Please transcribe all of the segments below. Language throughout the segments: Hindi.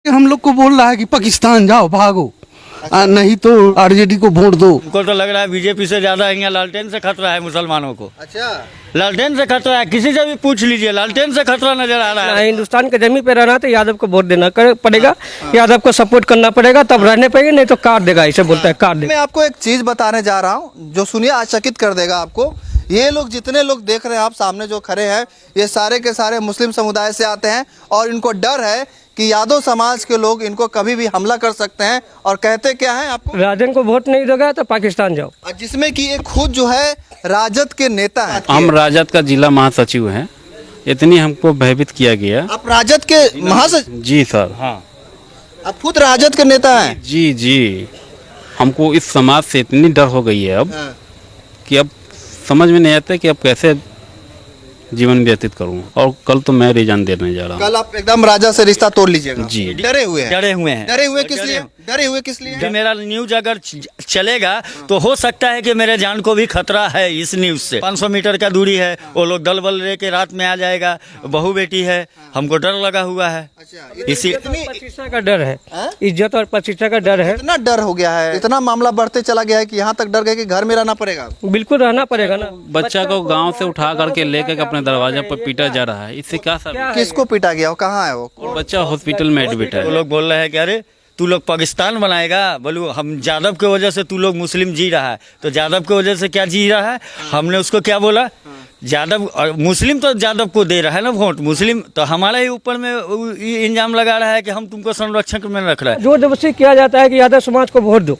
हम लोग को बोल रहा है कि पाकिस्तान जाओ, भागो, नहीं तो आरजेडी को वोट दो। हमको तो लग रहा है बीजेपी से ज्यादा यहाँ लालटेन से खतरा है मुसलमानों को। अच्छा, लालटेन से खतरा है, किसी से भी पूछ लीजिए, लालटेन से खतरा नजर आ रहा है। हिंदुस्तान के जमीन पे रहना तो यादव को वोट देना पड़ेगा, यादव को सपोर्ट करना पड़ेगा, तब रहने पाएंगे, नहीं तो काट देगा, इसे बोलता है काट देगा। मैं आपको एक चीज बताने जा रहा हूँ जो सुनिए आश्चर्यचकित कर देगा आपको। ये लोग, जितने लोग देख रहे हैं आप सामने जो खड़े हैं, ये सारे के सारे मुस्लिम समुदाय से आते हैं और इनको डर है कि यादव समाज के लोग इनको कभी भी हमला कर सकते हैं। और कहते क्या है आपको, राजन को वोट नहीं देगा तो पाकिस्तान जाओ। जिसमें कि ये खुद जो है राजद के नेता है। हम राजद का जिला महासचिव हैं, इतनी हमको भयभीत किया गया। आप राजद के महासचिव? जी सर, हाँ। आप खुद राजद के नेता हैं? जी जी, हमको इस समाज से इतनी डर हो गई है अब कि अब समझ में नहीं आता कि अब कैसे जीवन व्यतीत करूं। और कल तो मैं रिजाइन देने जा रहा हूं। कल आप एकदम राजा से रिश्ता तोड़ लीजिएगा? जी। डरे हुए हैं? डरे हुए हैं। डरे हुए किस लिए? डरे हुए किस लिए? मेरा न्यूज अगर चलेगा तो हो सकता है कि मेरे जान को भी खतरा है इस न्यूज से। 500 मीटर का दूरी है, वो लोग दल बल लेके रात में आ जाएगा, बहू बेटी है, हमको डर लगा हुआ है। इसी प्रतिष्ठा का डर है, इज्जत और प्रतिष्ठा का डर है। इतना डर हो गया है, इतना मामला बढ़ते चला गया है कि यहाँ तक डर गए कि घर में रहना पड़ेगा। बिल्कुल रहना पड़ेगा ना। बच्चा को गांव से उठा करके लेकर अपने दरवाजे पर पीटा जा रहा है, इससे क्या सर? किसको पीटा गया? वो कहाँ है? वो बच्चा हॉस्पिटल में एडमिट है। वो लोग बोल रहे हैं कि अरे तू लोग पाकिस्तान बनाएगा, बोलू हम यादव की वजह से तू लोग मुस्लिम जी रहा है, तो यादव की वजह से क्या जी रहा है? हमने उसको क्या बोला? यादव मुस्लिम तो यादव को दे रहा है ना वोट, मुस्लिम तो हमारे ही ऊपर में इंजाम लगा रहा है कि हम तुमको संरक्षक में रख रहा है। जोर जबरदस्ती किया जाता है कि यादव समाज को वोट दो,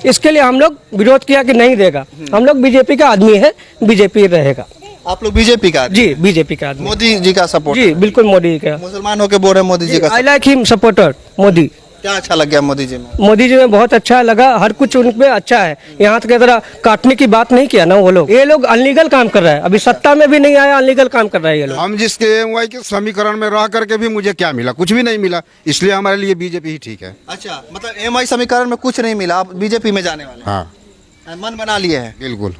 इसके लिए हम लोग विरोध किया कि नहीं देगा। हम लोग बीजेपी का आदमी है, बीजेपी रहेगा। आप लोग बीजेपी का? जी, बीजेपी का आदमी। मोदी जी का सपोर्ट? जी बिल्कुल, मोदी का। मुसलमान होके बोल रहे हैं मोदी जी का। I like him supporter Modi. क्या अच्छा लग गया मोदी जी में? मोदी जी में बहुत अच्छा लगा, हर कुछ उनमें अच्छा है। यहाँ तक तरह काटने की बात नहीं किया ना वो लोग। ये लोग अनलीगल काम कर रहा है, अभी सत्ता में भी नहीं आया, अनलीगल काम कर रहा है ये लोग। हम जिसके एमवाई के समीकरण में रह करके भी मुझे क्या मिला? कुछ भी नहीं मिला, इसलिए हमारे लिए बीजेपी ही ठीक है। अच्छा, मतलब एमआई समीकरण में कुछ नहीं मिला, आप बीजेपी में जाने वाले? हाँ, मन बना लिए हैं? बिल्कुल।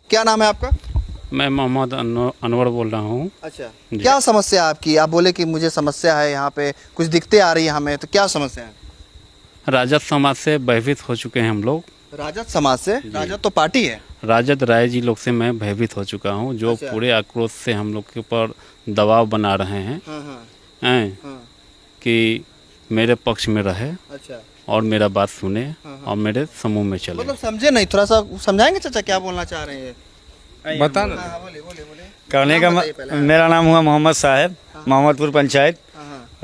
क्या नाम है आपका? मैं मोहम्मद अनवर बोल रहा हूँ। अच्छा, क्या समस्या है आपकी? आप बोले कि मुझे समस्या है, यहाँ पे कुछ दिक्कतें आ रही है हमें, तो क्या समस्या है? राजद समाज से भयभीत हो चुके हैं हम लोग। राजद समाज से? राजद तो पार्टी है। राजद राय जी लोग से मैं भयभीत हो चुका हूँ, जो अच्छा। पूरे आक्रोश से हम लोग के ऊपर दबाव बना रहे हैं, कि मेरे पक्ष में रहे अच्छा, और मेरा बात सुने और मेरे समूह में चले। मतलब समझे नहीं, थोड़ा सा समझाएंगे चाचा क्या बोलना चाह रहे हैं? बता ना। हाँ, बोले बोले बोले। कहने का नाम बताइए पहले। मेरा नाम हुआ मोहम्मद साहब, मोहम्मदपुर पंचायत,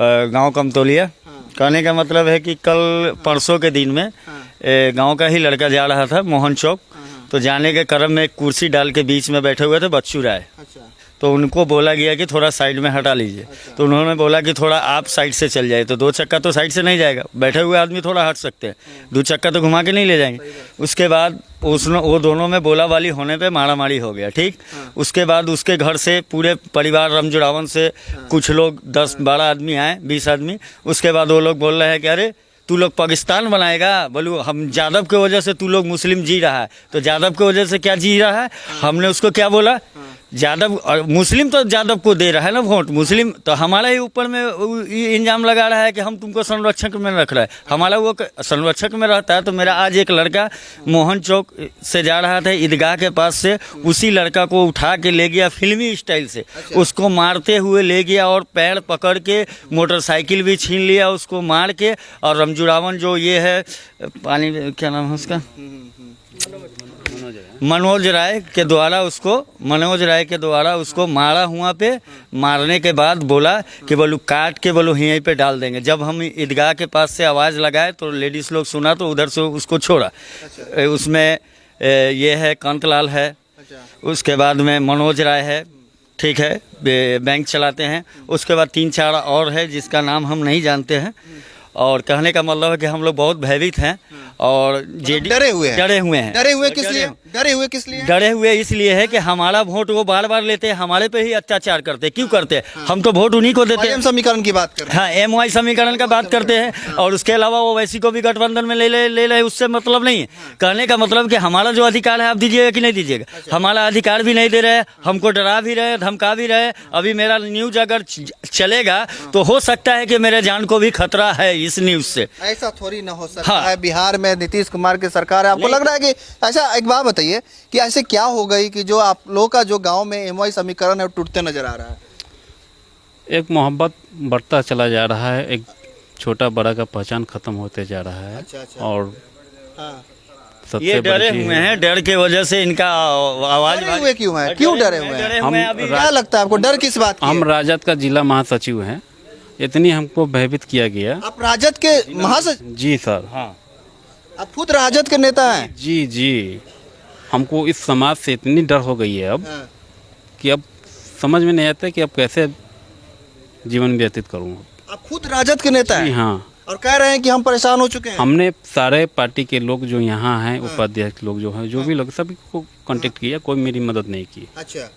गांव कमतौलिया। कहने का मतलब है कि कल परसों के दिन में गांव का ही लड़का जा रहा था मोहन चौक, तो जाने के क्रम में एक कुर्सी डाल के बीच में बैठे हुए थे बच्चू राय। अच्छा, तो उनको बोला गया कि थोड़ा साइड में हटा लीजिए। तो उन्होंने बोला कि थोड़ा आप साइड से चल जाए, तो 2 चक्का तो साइड से नहीं जाएगा, बैठे हुए आदमी थोड़ा हट सकते हैं, 2 चक्का तो घुमा के नहीं ले जाएंगे। उसके बाद वो दोनों में बोला वाली होने पे मारा मारी हो गया, ठीक। उसके बाद उसके घर से पूरे परिवार रमजुरावन से कुछ लोग 10-12 आदमी आए, 20 आदमी। उसके बाद वो लोग बोल रहे हैं कि अरे तू लोग पाकिस्तान बनाएगा, बोलू हम यादव की वजह से तू लोग मुस्लिम जी रहा है, तो यादव की वजह से क्या जी रहा है? हमने उसको क्या बोला? यादव मुस्लिम तो यादव को दे रहा है ना वोट, मुस्लिम तो हमारे ही ऊपर में इंजाम लगा रहा है कि हम तुमको संरक्षक में रख रहा है। हमारा वो संरक्षक में रहता है। तो मेरा आज एक लड़का मोहन चौक से जा रहा था ईदगाह के पास से, उसी लड़का को उठा के ले गया फिल्मी स्टाइल से। अच्छा। उसको मारते हुए ले गया और पैर पकड़ के मोटरसाइकिल भी छीन लिया, उसको मार के। और रमजुरावन जो ये है पानी, क्या नाम है उसका, मनोज राय के द्वारा उसको मारा हुआ पे। मारने के बाद बोला कि बोलू काट के बोलू यहीं पे डाल देंगे। जब हम ईदगाह के पास से आवाज़ लगाए तो लेडीज़ लोग सुना, तो उधर से उसको छोड़ा। अच्छा। उसमें ये है कांतलाल है। अच्छा। उसके बाद में मनोज राय है, ठीक है, बैंक चलाते हैं। उसके बाद 3-4 और है जिसका नाम हम नहीं जानते हैं। और कहने का मतलब है कि हम लोग बहुत भयभीत हैं और डरे हुए हैं। डरे हुए हैं। डरे हुए किस लिए? डरे हुए किस लिए हैं? डरे हुए इसलिए है कि हमारा वोट वो बार बार लेते हैं, हमारे पे ही अत्याचार करते हैं। क्यों करते हैं? हम तो वोट उन्हीं को देते हैं। MOI समीकरण की बात कर रहे हैं। हाँ, MOI समीकरण का बात करते हैं और उसके अलावा वो वैसी को भी गठबंधन में ले ले, उससे मतलब नहीं है। कहने का मतलब कि हमारा जो अधिकार है आप दीजिएगा कि नहीं दीजिएगा? हमारा अधिकार भी नहीं दे रहे, हमको डरा भी रहे, धमका भी रहे। अभी मेरा न्यूज अगर चलेगा तो हो सकता है कि मेरे जान को भी खतरा है इस न्यूज से। ऐसा थोड़ी ना हो सकता हाँ। है। बिहार में नीतीश कुमार की सरकार है, आपको लग रहा है कि अच्छा एक बात बताइए कि ऐसे क्या हो गई कि जो आप लोगों का जो गांव में MOI समीकरण है वो टूटते नजर आ रहा है? एक मोहब्बत बढ़ता चला जा रहा है, एक छोटा बड़ा का पहचान खत्म होते जा रहा है। अच्छा। और हाँ। सबसे ये डरे बड़ी चीज़ हुए हैं, डर के वजह से इनका आवाज डरे हुए क्यों हैं? क्यों डरे हुए हैं? हुए हैं अभी। क्या लगता है आपको, डर किस बात की हम है? राजद का जिला महासचिव हैं, इतनी हमको भयभीत किया गया। आप राजद के महासचिव? जी सर। हाँ, आप खुद राजद के नेता हैं? जी जी, हमको इस समाज से इतनी डर हो गई है अब हाँ। कि अब समझ में नहीं आता कि अब कैसे जीवन व्यतीत करूँ। आप खुद राजद के नेता जी हैं हाँ, और कह रहे हैं कि हम परेशान हो चुके हैं। हमने सारे पार्टी के लोग जो यहाँ हैं, उपाध्यक्ष लोग जो हैं, जो भी लोग, सभी को कांटेक्ट किया, कोई मेरी मदद नहीं की। अच्छा,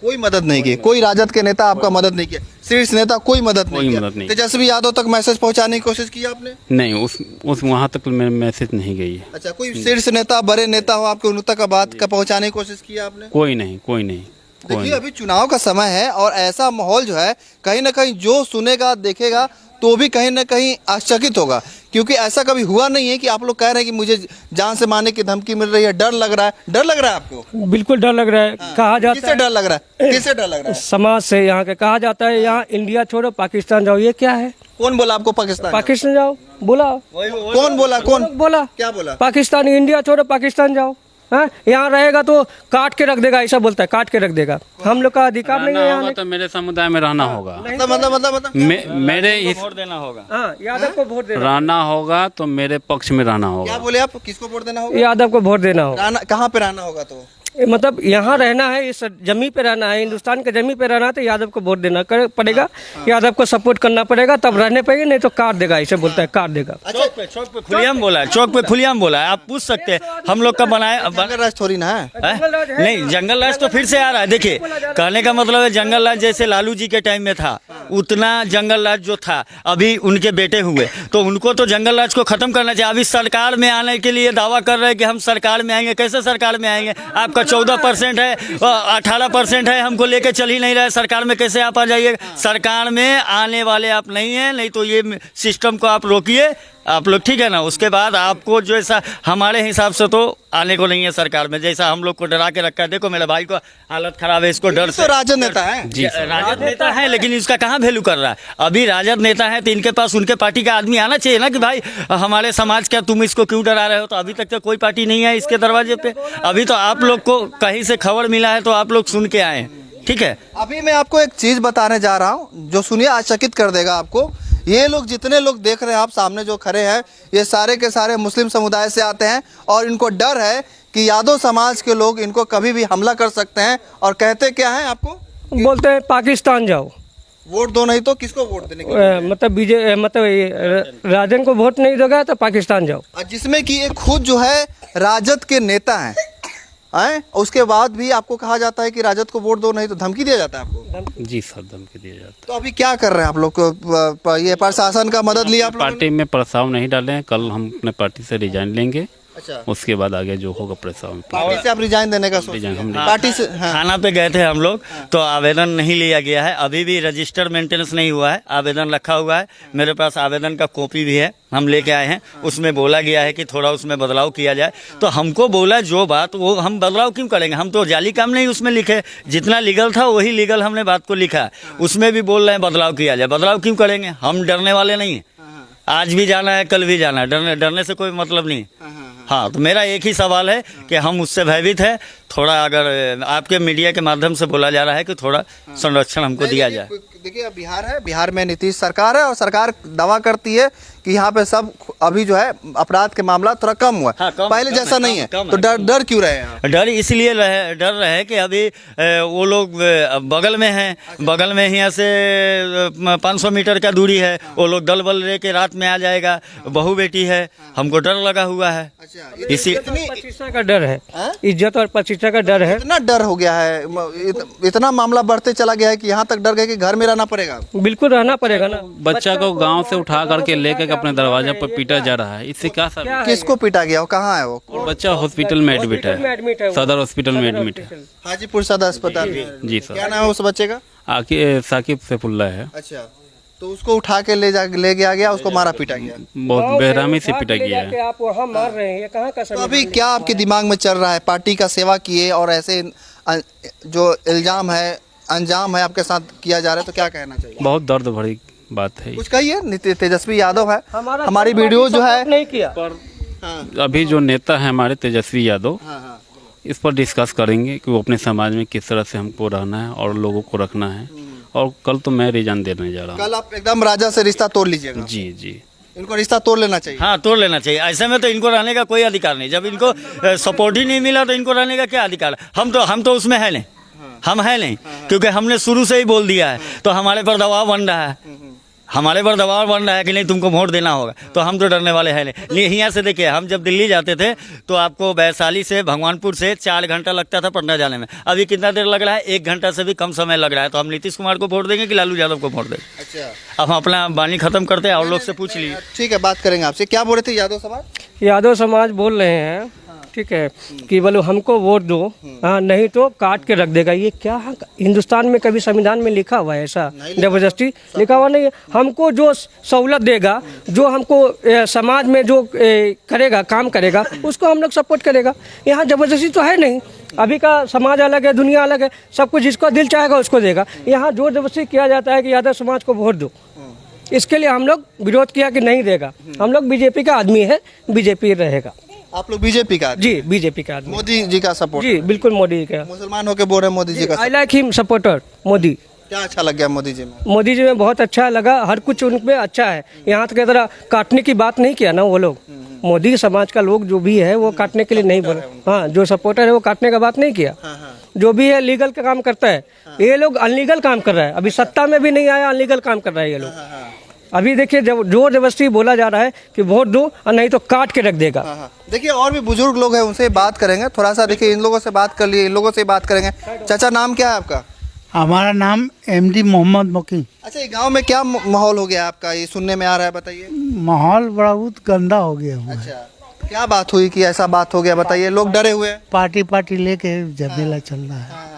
कोई मदद नहीं की? कोई राजद के नेता आपका मदद नहीं किया? शीर्ष नेता कोई मदद कोई नहीं किया? मदद नहीं। तेजस्वी यादव तक मैसेज पहुंचाने की कोशिश की आपने? नहीं, उस वहाँ तक मेरा मैसेज नहीं गई है। अच्छा, कोई शीर्ष नेता, बड़े नेता हो आपके, उन तक बात का पहुंचाने की कोशिश की आपने? कोई नहीं, कोई नहीं, कोई देखिए नहीं। अभी चुनाव का समय है और ऐसा माहौल जो है कहीं ना कहीं जो सुनेगा देखेगा तो भी कहीं ना कहीं आश्चर्यचकित होगा, क्योंकि ऐसा कभी हुआ नहीं है कि आप लोग कह रहे हैं कि मुझे जान से मारने की धमकी मिल रही है, डर लग रहा है। डर लग रहा है आपको? बिल्कुल डर लग रहा है। कहा जाता किससे है डर लग रहा है? किससे डर लग रहा है? समाज से, यहाँ के कहा जाता है यहाँ इंडिया छोड़ो पाकिस्तान जाओ। ये क्या है? कौन बोला आपको पाकिस्तान? पाकिस्तान जाओ बोला? कौन बोला? कौन बोला? क्या बोला? पाकिस्तान, इंडिया छोड़ो पाकिस्तान जाओ। हाँ, यहाँ रहेगा तो काट के रख देगा, ऐसा बोलता है, काट के रख देगा। हम लोग का अधिकार नहीं है रहना यहाँ। होगा तो मेरे समुदाय में रहना होगा। मतलब मेरे इस वोट देना होगा। हाँ, यादव को वोट देना। रहना होगा तो मेरे पक्ष में रहना क्या होगा। बोले आप? किसको वोट देना होगा? यादव को वोट देना होगा। कहाँ पे रहना होगा? तो मतलब यहाँ रहना है, इस जमी पे रहना है, हिंदुस्तान के जमी पे रहना है तो यादव को वोट देना पड़ेगा। यादव को सपोर्ट करना पड़ेगा, तब रहने पाएंगे, नहीं तो काट देगा, ऐसे बोलता है, काट देगा। चौक पे खुलेआम बोला है, चौक पे खुलेआम बोला है। आप पूछ सकते हैं हम लोग का बनाया जंगल राज थोड़ी ना है। नहीं, जंगल राज तो फिर से आ रहा है। देखिए, कहने का मतलब है जंगल राज जैसे लालू जी के टाइम में था, उतना जंगल राज जो था अभी उनके बेटे हुए, तो उनको तो जंगल राज को खत्म करना चाहिए। अभी सरकार में आने के लिए दावा कर रहे हैं कि हम सरकार में आएंगे। कैसे सरकार में आएंगे? आपका 14% है, 18% है, हमको लेके चल ही नहीं रहा है। सरकार में कैसे आप आ जाइएगा? सरकार में आने वाले आप नहीं हैं, नहीं तो ये सिस्टम को आप रोकिए आप लोग, ठीक है ना? उसके बाद आपको जो ऐसा हमारे हिसाब से तो आने को नहीं है सरकार में, जैसा हम लोग को डरा के रखा है। देखो मेरे भाई को हालत खराब है, इसको डर से। तो राजद नेता है। जी सर। राजद नेता है, लेकिन इसका कहाँ वैल्यू कर रहा है? अभी राजद नेता है तो इनके पास उनके पार्टी का आदमी आना चाहिए ना कि भाई हमारे समाज का तुम इसको क्यों डरा रहे हो? तो अभी तक तो कोई पार्टी नहीं है इसके दरवाजे पे। अभी तो आप लोग को कहीं से खबर मिला है तो आप लोग सुन के आए, ठीक है? अभी मैं आपको एक चीज बताने जा रहा हूँ जो सुनिए आश्चर्यचकित कर देगा आपको। ये लोग, जितने लोग देख रहे हैं आप सामने जो खड़े हैं, ये सारे के सारे मुस्लिम समुदाय से आते हैं और इनको डर है कि यादव समाज के लोग इनको कभी भी हमला कर सकते हैं। और कहते क्या हैं आपको? बोलते हैं पाकिस्तान जाओ। वोट दो, नहीं तो किसको वोट देने की? मतलब मतलब राजन को वोट नहीं दोगा तो पाकिस्तान जाओ। और जिसमें कि ये खुद जो है राजद के नेता हैं, उसके बाद भी आपको कहा जाता है कि राजद को वोट दो, नहीं तो धमकी दिया जाता है आपको। जी सर, धमकी दिया जाता है। तो अभी क्या कर रहे हैं आप लोग को? ये प्रशासन का मदद लिया आप लोगों ने? पार्टी में प्रस्ताव नहीं डाले हैं, कल हम अपने पार्टी से रिजाइन लेंगे। अच्छा, उसके बाद आगे जो होगा प्रस्ताव में। पार्टी से आप रिजाइन देने का सोच रहे हैं? हम पार्टी से? हाँ। थाना पे गए थे हम लोग, तो आवेदन नहीं लिया गया है, अभी भी रजिस्टर मेंटेनेंस नहीं हुआ है, आवेदन रखा हुआ है। मेरे पास आवेदन का कॉपी भी है, हम लेके आए हैं। उसमें बोला गया है कि थोड़ा उसमें बदलाव किया जाए। तो हमको बोला जो बात, वो हम बदलाव क्यों करेंगे? हम तो जाली काम नहीं उसमें लिखे, जितना लीगल था वही लीगल हमने बात को लिखा। उसमें भी बोल रहे हैं बदलाव किया जाए। बदलाव क्यों करेंगे? हम डरने वाले नहीं हैं। आज भी जाना है, कल भी जाना है, डरने से कोई मतलब नहीं। हाँ, तो मेरा एक ही सवाल है कि हम उससे भयभीत है, थोड़ा अगर आपके मीडिया के माध्यम से बोला जा रहा है कि थोड़ा संरक्षण हमको दिया जाए। देखिए अब बिहार है, बिहार में नीतीश सरकार है और सरकार दावा करती है कि यहाँ पे सब अभी जो है अपराध के मामला थोड़ा कम हुआ है। हाँ, पहले कम जैसा है, नहीं है, कम तो है। डर क्यों रहे हैं? डर इसलिए डर रहे कि अभी वो लोग बगल में हैं, बगल में ही यहाँ से 500 मीटर का दूरी है, वो लोग दल बल लेके रात में आ जाएगा, बहू बेटी है, हमको डर लगा हुआ है। इसी प्रतिष्ठा का डर है, हाँ? इज्जत और प्रतिष्ठा का डर है। इतना डर हो गया है, इतना मामला बढ़ते चला गया है कि यहाँ तक डर गए कि घर में रहना पड़ेगा। बिल्कुल रहना पड़ेगा ना। बच्चा को गांव से उठा करके लेकर के अपने दरवाजे पर पीटा जा रहा है, इससे क्या सर? किसको पीटा गया, वो कहाँ है वो? और बच्चा हॉस्पिटल में एडमिट एडमिट है है, वो। सदर हॉस्पिटल में एडमिट है। हाजीपुर सदर अस्पताल में। जी क्या सर। नाम है उस बच्चे का? साकिब सैफुल्ला है। अच्छा, तो उसको उठा के ले गया, उसको मारा पीटा गया। बहुत बेरहमी से पिटा गया है। आप वहाँ मार रहे हैं, ये कहाँ का तो समय? अभी क्या आपके दिमाग में चल रहा है? पार्टी का सेवा किए और ऐसे जो इल्जाम है, अंजाम है आपके साथ किया जा रहा है, तो क्या कहना चाहिए? बहुत दर्द भरी बात है। कुछ कहिए। तेजस्वी यादव है, हमारा हमारी वीडियो जो है नहीं किया। अभी जो नेता है हमारे तेजस्वी यादव, इस पर डिस्कस करेंगे कि वो अपने समाज में किस तरह से हमको रहना है और लोगों को रखना है। और कल तो मैं रिजाइन देने जा रहा हूँ। कल आप एकदम राजा से रिश्ता तोड़ लीजिएगा। जी जी, इनको रिश्ता तोड़ लेना चाहिए। हाँ, तोड़ लेना चाहिए। ऐसे में तो इनको रहने का कोई अधिकार नहीं। जब इनको सपोर्ट ही नहीं मिला तो इनको रहने का क्या अधिकार है? हम तो उसमें है नहीं, हम है नहीं, क्योंकि हमने शुरू से ही बोल दिया है। तो हमारे पर दबाव बन रहा है, हमारे पर दबाव बन रहा है कि नहीं तुमको वोट देना होगा, तो हम तो डरने वाले हैं नहीं। यहाँ से देखिए, हम जब दिल्ली जाते थे तो आपको वैशाली से भगवानपुर से 4 घंटा लगता था पटना जाने में। अभी कितना देर लग रहा है? 1 घंटा से भी कम समय लग रहा है। तो हम नीतीश कुमार को वोट देंगे कि लालू यादव को वोट देंगे? अच्छा, अब हम अपना बानी खत्म करते हैं और लोग से पूछ लीजिए। ठीक है, बात करेंगे आपसे। क्या बोल रहे थे यादव समाज? यादव समाज बोल रहे हैं, ठीक है, कि बोलो हमको वोट दो, हाँ, नहीं तो काट के रख देगा। ये क्या हिंदुस्तान में कभी संविधान में लिखा हुआ है? ऐसा जबरदस्ती लिखा हुआ नहीं है। हमको जो सहूलत देगा, जो हमको समाज में जो करेगा, काम करेगा, उसको हम लोग सपोर्ट करेगा। यहाँ जबरदस्ती तो है नहीं। अभी का समाज अलग है, दुनिया अलग है, सब कुछ जिसको दिल चाहेगा उसको देगा। यहाँ जोर जबरदस्ती किया जाता है कि यादव समाज को वोट दो। इसके लिए हम लोग विरोध किया कि नहीं देगा। हम लोग बीजेपी का आदमी है, बीजेपी रहेगा। आप लोग बीजेपी का? जी, बीजेपी का आदमी। मोदी जी का सपोर्ट? जी, बिल्कुल मोदी जी का। मुसलमान होके बोल रहे हैं मोदी जी का। I like him supporter Modi. क्या अच्छा लग गया मोदी जी में? मोदी जी में बहुत अच्छा लगा, हर कुछ उनमें अच्छा है। यहाँ तक की तरह काटने की बात नहीं किया ना वो लोग। मोदी समाज का लोग जो भी है वो काटने के लिए नहीं बोले। हाँ, जो सपोर्टर है वो काटने का बात नहीं किया। जो भी है लीगल का काम करता है। ये लोग अनलीगल काम कर रहा है, अभी सत्ता में भी नहीं आया, अनलीगल काम कर रहा है ये लोग। अभी देखिए, जब जोर जबरदस्ती बोला जा रहा है कि वोट दो और नहीं तो काट के रख देगा। देखिए और भी बुजुर्ग लोग हैं, उनसे बात करेंगे थोड़ा सा। देखिए, इन लोगों से बात कर लिए, इन लोगों से बात करेंगे। चाचा, नाम क्या है आपका? हमारा नाम एमडी मोहम्मद मकी। अच्छा, ये गांव में क्या माहौल हो गया आपका, ये सुनने में आ रहा है, बताइए। माहौल बहुत गंदा हो गया हुआ है। अच्छा, क्या बात हुई कि ऐसा बात हो गया, बताइए। लोग डरे हुए हैं। पार्टी लेके झमेला चल रहा है।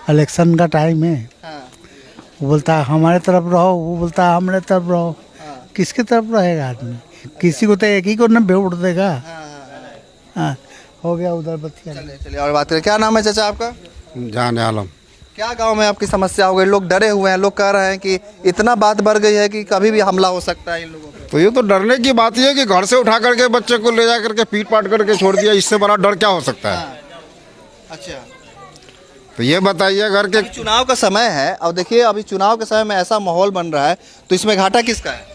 इलेक्शन का टाइम है, वो बोलता है हमारे तरफ रहो, वो बोलता है हमारे तरफ रहो। किसकी तरफ रहेगा आदमी? किसी को तो एक ही को न वोट देगा। हाँ, हो गया उधर बतिया। चलिए और बात करें। क्या नाम है चाचा आपका? जान आलम। क्या गांव में आपकी समस्या हो गई? लोग डरे हुए हैं, लोग कह रहे हैं कि इतना बात बढ़ गई है कि कभी भी हमला हो सकता है इन लोगों पे। तो ये तो डरने की बात ही है कि घर से उठा करके बच्चे को ले जा करके पीट पाट करके छोड़ दिया। इससे बड़ा डर क्या हो सकता है? अच्छा, तो ये बताइए, अगर के चुनाव का समय है और देखिए अभी चुनाव के समय में ऐसा माहौल बन रहा है, तो इसमें घाटा किसका है?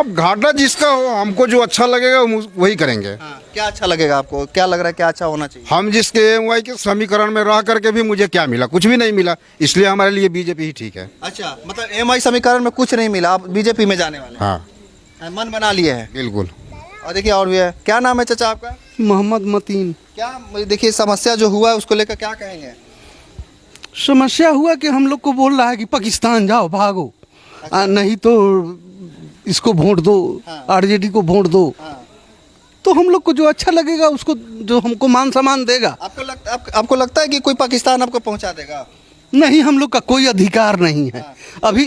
अब घाटा जिसका हो, हमको जो अच्छा लगेगा वही करेंगे। क्या अच्छा लगेगा आपको? क्या लग रहा है क्या अच्छा होना चाहिए? हम जिसके एमवाई के समीकरण में रह करके भी मुझे क्या मिला? कुछ भी नहीं मिला। इसलिए हमारे लिए बीजेपी ही ठीक है। अच्छा, मतलब एमआई समीकरण में कुछ नहीं मिला, आप बीजेपी में जाने वाले हाँ, हैं? मन बना लिए हैं? बिल्कुल। और देखिए और भी है। क्या नाम है चाचा आपका? मोहम्मद मतीन। क्या देखिए समस्या जो हुआ है उसको लेकर क्या कहेंगे? समस्या हुआ कि हम लोग को बोल रहा है कि पाकिस्तान जाओ, भागो, नहीं तो इसको वोट दो, आरजेडी को वोट दो। तो हम लोग को जो अच्छा लगेगा उसको, जो हमको मान सम्मान देगा। आपको लगता है कि कोई पाकिस्तान आपको पहुंचा देगा? नहीं, हम लोग का कोई अधिकार नहीं है अभी।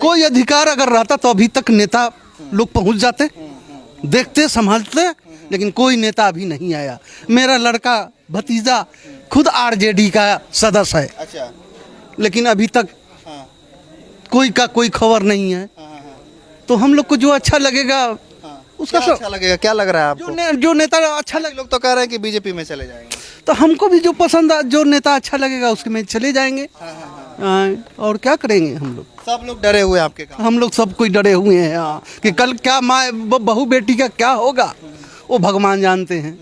कोई अधिकार अगर रहता तो अभी तक नेता लोग पहुंच जाते, देखते, संभालते, लेकिन कोई नेता अभी नहीं आया। मेरा लड़का भतीजा खुद आरजेडी का सदस्य है। अच्छा, लेकिन अभी तक कोई खबर नहीं है। तो हम लोग को जो अच्छा लगेगा उसका क्या अच्छा लगेगा? क्या लग रहा है आपको? जो नेता अच्छा लोग तो कह रहे हैं कि बीजेपी में चले जाएंगे। तो तो हमको भी जो पसंद जो नेता अच्छा लगेगा उसके में चले जाएंगे। और क्या करेंगे हम लोग। सब लोग डरे हुए हैं आपके काम। हम लोग सब कोई डरे हुए हैं यहाँ कि कल क्या माँ बहू बेटी का क्या होगा वो भगवान जानते हैं,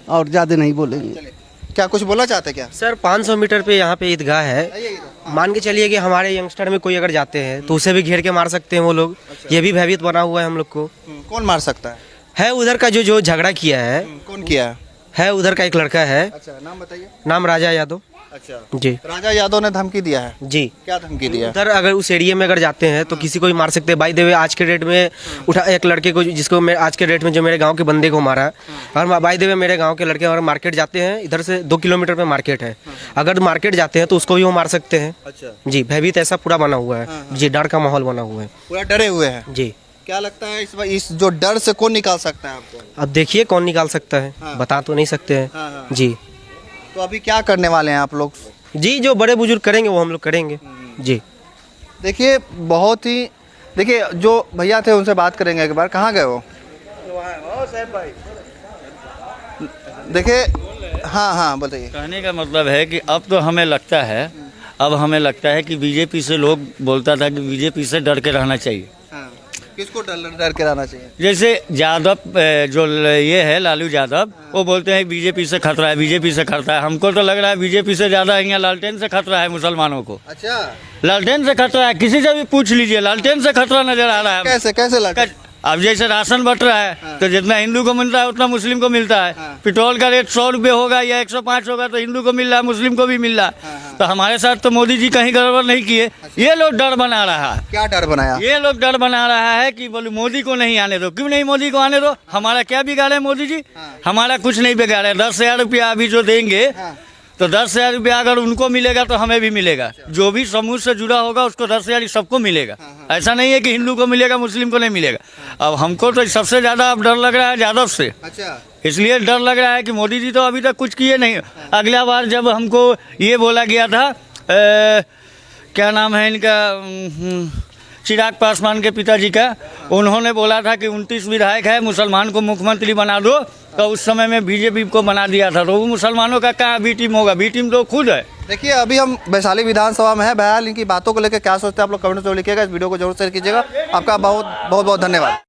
और ज़्यादा नहीं बोलेंगे। क्या कुछ बोलना चाहते क्या? सर 500 मीटर पे यहाँ पे ईदगाह है। मान के चलिए कि हमारे यंगस्टर में कोई अगर जाते हैं तो उसे भी घेर के मार सकते हैं वो लोग। ये भी भयभीत बना हुआ है हम लोग को। कौन मार सकता है उधर का जो झगड़ा किया है। कौन किया है उधर का एक लड़का है। अच्छा, नाम बताइए। नाम राजा यादव। अच्छा जी, राजा यादव ने धमकी दिया है। जी। क्या धमकी दिया? उधर अगर उस एरिया में अगर जाते हैं तो किसी को भी मार सकते हैं। बाई द वे आज के डेट में उठा एक लड़के को जिसको मैं आज के डेट में जो मेरे गांव के बंदे को मारा। और बाई द वे मेरे गांव के लड़के और मार्केट जाते हैं, इधर से 2 किलोमीटर पे मार्केट है। अगर मार्केट जाते हैं तो उसको भी वो मार सकते हैं। अच्छा जी, भयभीत ऐसा पूरा बना हुआ है। जी, डर का माहौल बना हुआ है। पूरा डरे हुए हैं। जी। क्या लगता है इस जो डर से कौन निकाल सकता है आपको? अब देखिए कौन निकाल सकता है। बता तो नहीं सकते हैं। जी। तो अभी क्या करने वाले हैं आप लोग? जी, जो बड़े बुजुर्ग करेंगे वो हम लोग करेंगे। जी। देखिए बहुत ही, देखिए जो भैया थे उनसे बात करेंगे एक बार। कहाँ गए वो? देखिए, हाँ हाँ बताइए। कहने का मतलब है कि अब हमें लगता है कि बीजेपी से लोग बोलता था कि बीजेपी से डर के रहना चाहिए। किसको डर के रहना चाहिए? जैसे यादव जो ये है लालू यादव, वो बोलते हैं बीजेपी से खतरा है, बीजेपी से खतरा है। हमको तो लग रहा है बीजेपी से ज़्यादा यहाँ लालटेन से खतरा है मुसलमानों को। अच्छा, लालटेन से खतरा है, किसी से भी पूछ लीजिए, लालटेन से खतरा नजर आ रहा है। कैसे कैसे लगा? अब जैसे राशन बट रहा है तो जितना हिंदू को मिलता है उतना मुस्लिम को मिलता है। पेट्रोल का रेट 100 रुपये होगा या 105 होगा तो हिंदू को मिल रहा है, मुस्लिम को भी मिल रहा है। तो हमारे साथ तो मोदी जी कहीं गड़बड़ नहीं किए। ये लोग डर बना रहा है। क्या डर बनाया? ये लोग डर बना रहा है कि बोले मोदी को नहीं आने दो। क्यों नहीं मोदी को आने दो? हमारा क्या बिगाड़े मोदी जी? हमारा कुछ नहीं बिगाड़े। 10,000 रुपया अभी जो देंगे तो 10,000 रुपया अगर उनको मिलेगा तो हमें भी मिलेगा। जो भी समूह से जुड़ा होगा उसको 10,000 सबको मिलेगा। ऐसा नहीं है कि हिंदू को मिलेगा मुस्लिम को नहीं मिलेगा। अब हमको तो सबसे ज़्यादा अब डर लग रहा है यादव से। अच्छा, इसलिए डर लग रहा है कि मोदी जी तो अभी तक कुछ किए नहीं। अगला बार जब हमको ये बोला गया था क्या नाम है इनका, चिराग पासवान के पिताजी का, उन्होंने बोला था कि 29 विधायक है, मुसलमान को मुख्यमंत्री बना दो। तो उस समय में बीजेपी को बना दिया था। तो वो मुसलमानों का क्या बी टीम होगा? बी टीम तो खुद है। देखिए अभी हम वैशाली विधानसभा में है। बहरहाल इनकी बातों को लेकर क्या सोचते हैं आप लोग कमेंट में लिखिएगा। इस वीडियो को जरूर शेयर कीजिएगा। आपका बहुत बहुत धन्यवाद।